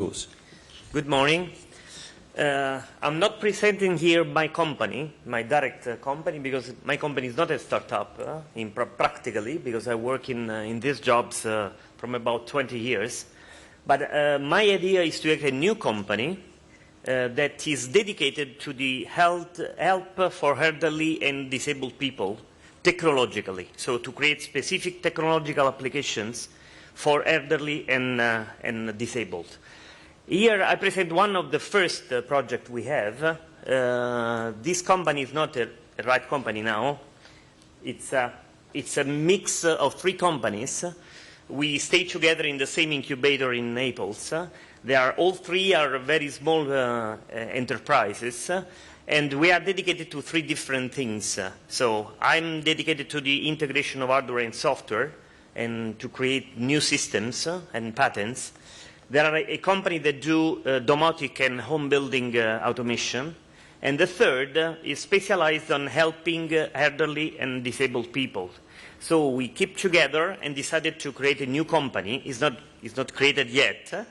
Good morning. I'm not presenting here my company, my direct company, because my company is not a startup practically, because I work in these jobs from about 20 years. But my idea is to create a new company that is dedicated to the help for elderly and disabled people technologically. So to create specific technological applications for elderly and disabled. Here I present one of the first projects we have. This company is not a right company now. It's a mix of three companies. We stay together in the same incubator in Naples. All three are very small enterprises, and we are dedicated to three different things. So I'm dedicated to the integration of hardware and software and to create new systems and patents. There are a company that do domotic and home building automation. And the third is specialized on helping elderly and disabled people. So we keep together and decided to create a new company. It's not created yet.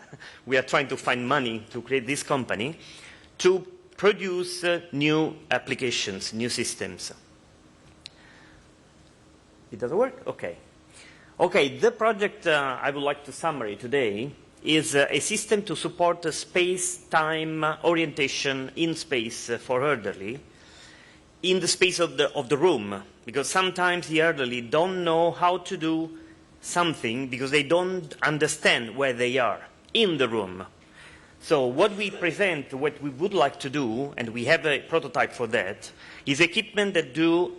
We are trying to find money to create this company to produce new applications, new systems. It doesn't work? Okay. Okay, the project I would like to summarize today is a system to support space-time orientation in space for elderly in the space of the room, because sometimes the elderly don't know how to do something because they don't understand where they are in the room. So what we present, what we would like to do, and we have a prototype for that, is equipment that do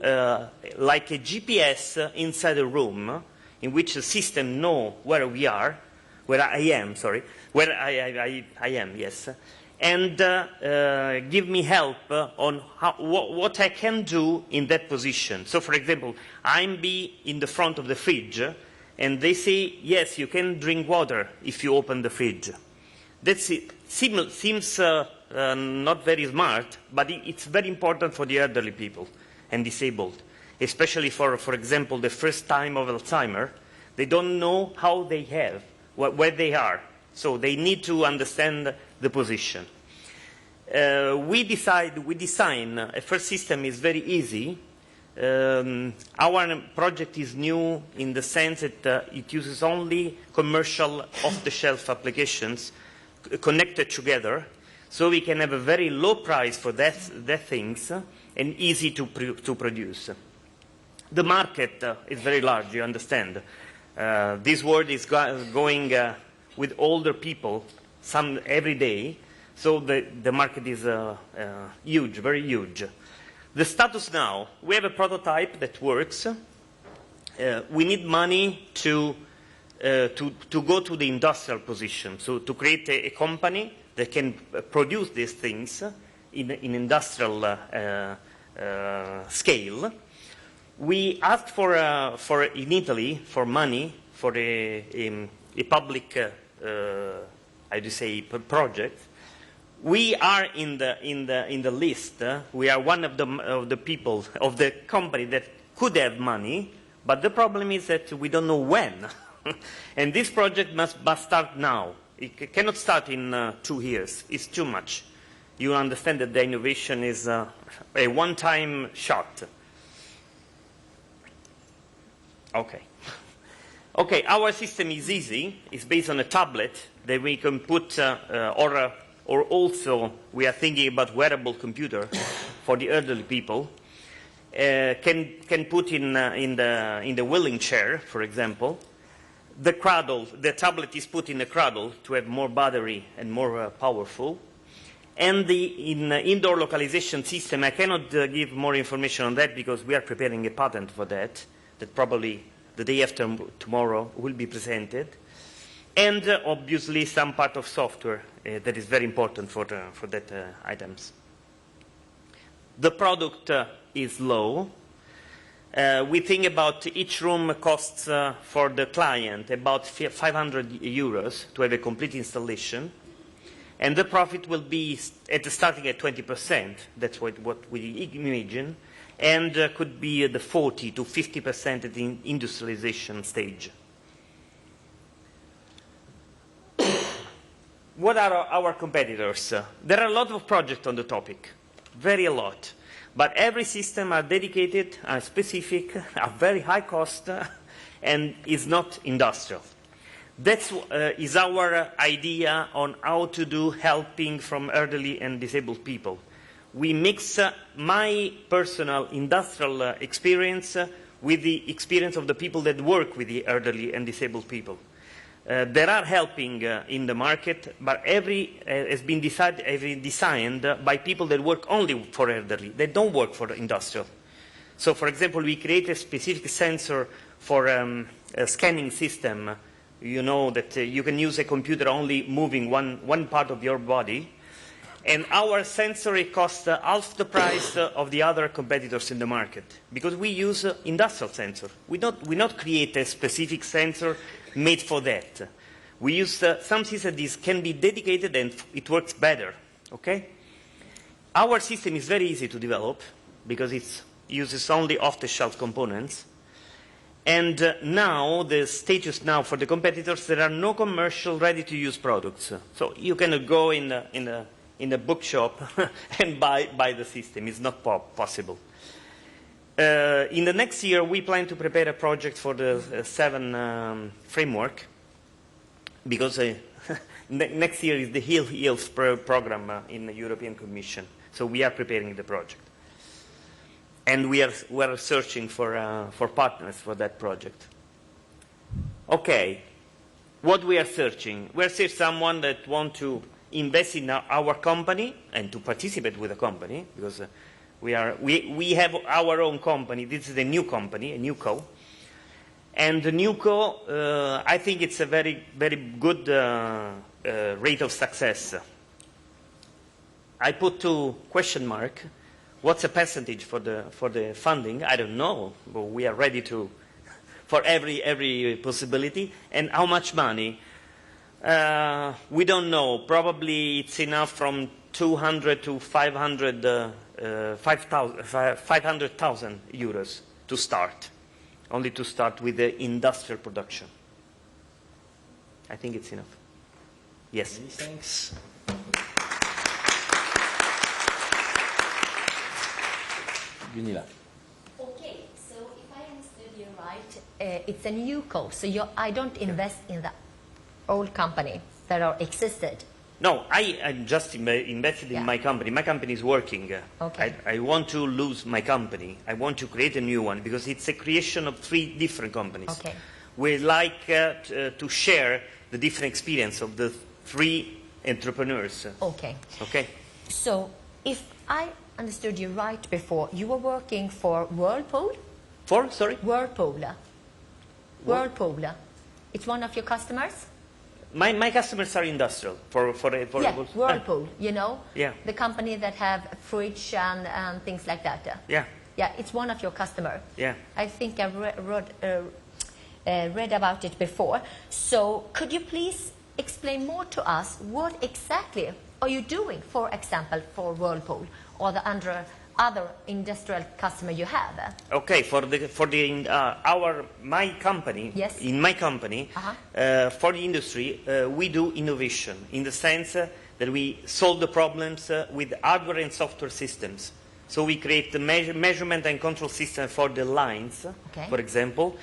like a GPS inside a room in which the system know where we are, where I am, yes, and give me help on what I can do in that position. So, for example, I'm in the front of the fridge, and they say, yes, you can drink water if you open the fridge. That seems not very smart, but it's very important for the elderly people and disabled, especially for example, the first time of Alzheimer. They don't know how they have, where they are. So they need to understand the position. We design a first system is very easy. Our project is new in the sense that it uses only commercial off-the-shelf applications connected together, so we can have a very low price for that things and easy to produce. The market is very large, you understand. This world is going with older people every day, so the market is huge, very huge. The status now, we have a prototype that works. We need money to go to the industrial position, so to create a company that can produce these things in industrial scale. We asked in Italy for money for a public, project. We are in the list. We are one of the people of the company that could have money, but the problem is that we don't know when. And this project must start now. It cannot start in 2 years. It's too much. You understand that the innovation is a one-time shot. Okay. Okay, our system is easy. It's based on a tablet that we can put, or also we are thinking about wearable computer for the elderly people. Can put in the wheeling chair, for example. The cradle, the tablet is put in the cradle to have more battery and more powerful. And in indoor localization system, I cannot give more information on that because we are preparing a patent for that probably the day after tomorrow will be presented. And obviously some part of software that is very important for that items. The product is low. We think about each room costs for the client about 500 euros to have a complete installation. And the profit will be starting at 20%. That's what we imagine. And could be the 40 to 50% at the industrialization stage. what are our competitors? There are a lot of projects on the topic, very a lot. But every system are dedicated, are specific, are very high cost, and is not industrial. That is our idea on how to do helping from elderly and disabled people. We mix my personal industrial experience with the experience of the people that work with the elderly and disabled people. There are helping in the market, but every has been designed by people that work only for elderly. They don't work for the industrial. So, for example, we create a specific sensor for a scanning system. You know that you can use a computer only moving one part of your body. And our sensor costs half the price of the other competitors in the market, because we use industrial sensor. We not create a specific sensor made for that. We use some systems that can be dedicated and it works better. Okay? Our system is very easy to develop because it uses only off-the-shelf components. And now, the status now for the competitors, there are no commercial ready-to-use products. So you cannot go in a bookshop and buy the system. It's not possible. In the next year, we plan to prepare a project for the 7 framework, because next year is the health program in the European Commission. So we are preparing the project. And we are searching for partners for that project. Okay, what we are searching? We are searching someone that wants to invest in our company and to participate with the company, because we have our own company. This is a new company, a new co. And the new co, I think it's a very, very good rate of success. I put 2 question marks. What's the percentage for the funding? I don't know, but we are ready for every possibility. And how much money? We don't know. Probably it's enough from 200 to 500,000 euros to start, only to start with the industrial production. I think it's enough. Yes. Many thanks. Gunilla. Okay, so if I understood you right, it's a new co. So I don't invest in the old company that are existed. No, I just invested in my company. My company is working. Okay. I want to lose my company. I want to create a new one, because it's a creation of 3 different companies. Okay. We like to share the different experience of the 3 entrepreneurs. Okay. Okay. So if I understood you right before, you were working for Whirlpool? Sorry? Whirlpool. Whirlpool. It's one of your customers? My customers are industrial for Yeah, Whirlpool, you know? Yeah. The company that have fridge and things like that. Yeah. Yeah, it's one of your customers. Yeah. I think I read about it before. So could you please explain more to us what exactly are you doing, for example, for Whirlpool or the other industrial customer you have? Okay, my company. Yes. In my company, for the industry, we do innovation in the sense that we solve the problems with hardware and software systems. So we create the measurement and control system for the lines, for example,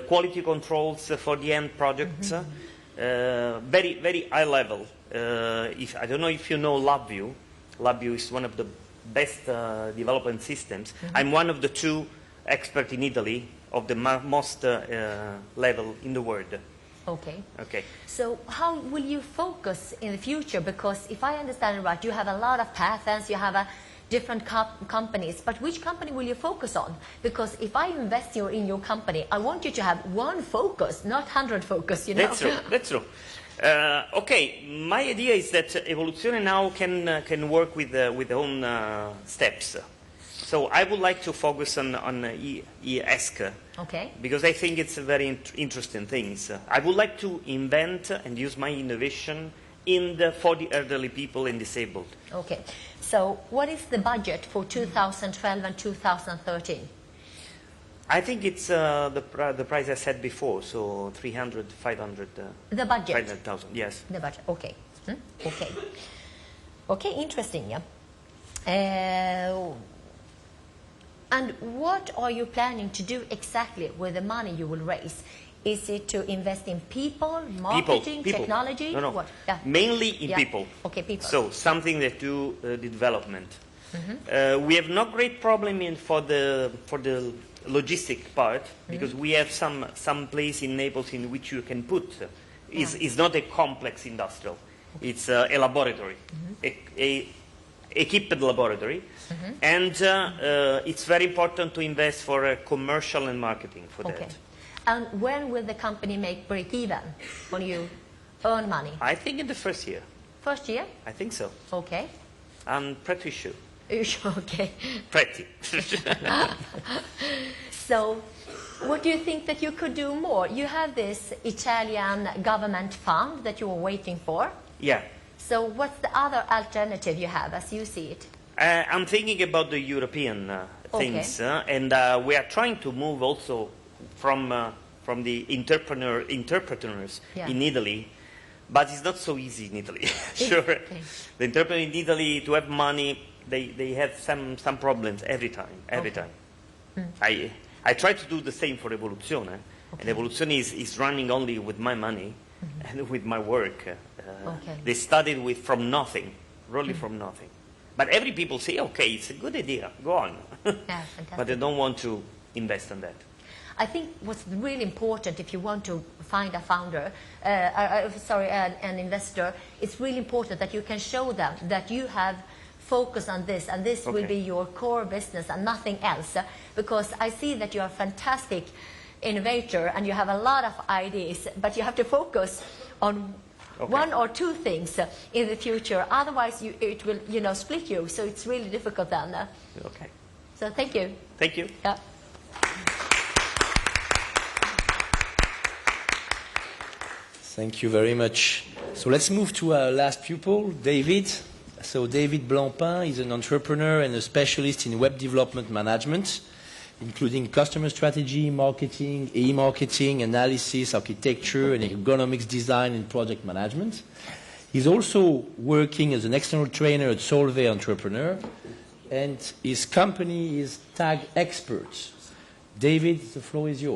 quality controls for the end products, very, very high level. I don't know if you know LabVIEW. LabVIEW is one of the best development systems. I'm one of the 2 experts in Italy of the most level in the world. Okay. Okay. So how will you focus in the future? Because if I understand it right, you have a lot of patents, you have different companies, but which company will you focus on? Because if I invest in your company, I want you to have one focus, not 100 focus, you know? That's true. That's true. Okay, my idea is that Evoluzione now can work with their own steps. So I would like to focus on ESC, because I think it's a very interesting thing. I would like to invent and use my innovation for the elderly people and disabled. Okay, so what is the budget for 2012 and 2013? I think it's the price I said before, so 300, 500. The budget? 500,000, yes. The budget, okay. Okay. Okay, interesting, yeah. And what are you planning to do exactly with the money you will raise? Is it to invest in people, marketing, People. technology? No. What? Yeah. Mainly in people. Okay, people. So something that do the development. We have no great problem for the logistic part because we have some place in Naples in which you can put. It's not a complex industrial. It's a laboratory, a equipped laboratory, and it's very important to invest for commercial and marketing for that. And when will the company make break even? When you earn money? I think in the first year. First year? I think so. Okay. I'm pretty sure. Okay. Pretty. So, what do you think that you could do more? You have this Italian government fund that you are waiting for. Yeah. So, what's the other alternative you have as you see it? I'm thinking about the European things, and we are trying to move also from the entrepreneurs in Italy, but it's not so easy in Italy. Sure, the entrepreneur in Italy, to have money, they have some problems every time. I try to do the same for Evoluzione, and Evoluzione is running only with my money and with my work. They started from nothing, really from nothing. But every people say, okay, it's a good idea, go on. But they don't want to invest in that. I think what's really important if you want to find a founder, an investor, it's really important that you can show them that you have focus on this and this will be your core business and nothing else. Because I see that you're a fantastic innovator and you have a lot of ideas, but you have to focus on one or two things in the future. Otherwise, it will, split you. So it's really difficult then. Okay. So thank you. Thank you. Yeah. Thank you very much. So let's move to our last pupil, David. So David Blancpain is an entrepreneur and a specialist in web development management, including customer strategy, marketing, e-marketing, analysis, architecture, and ergonomics design and project management. He's also working as an external trainer at Solvay Entrepreneur, and his company is Tag Experts. David, the floor is yours.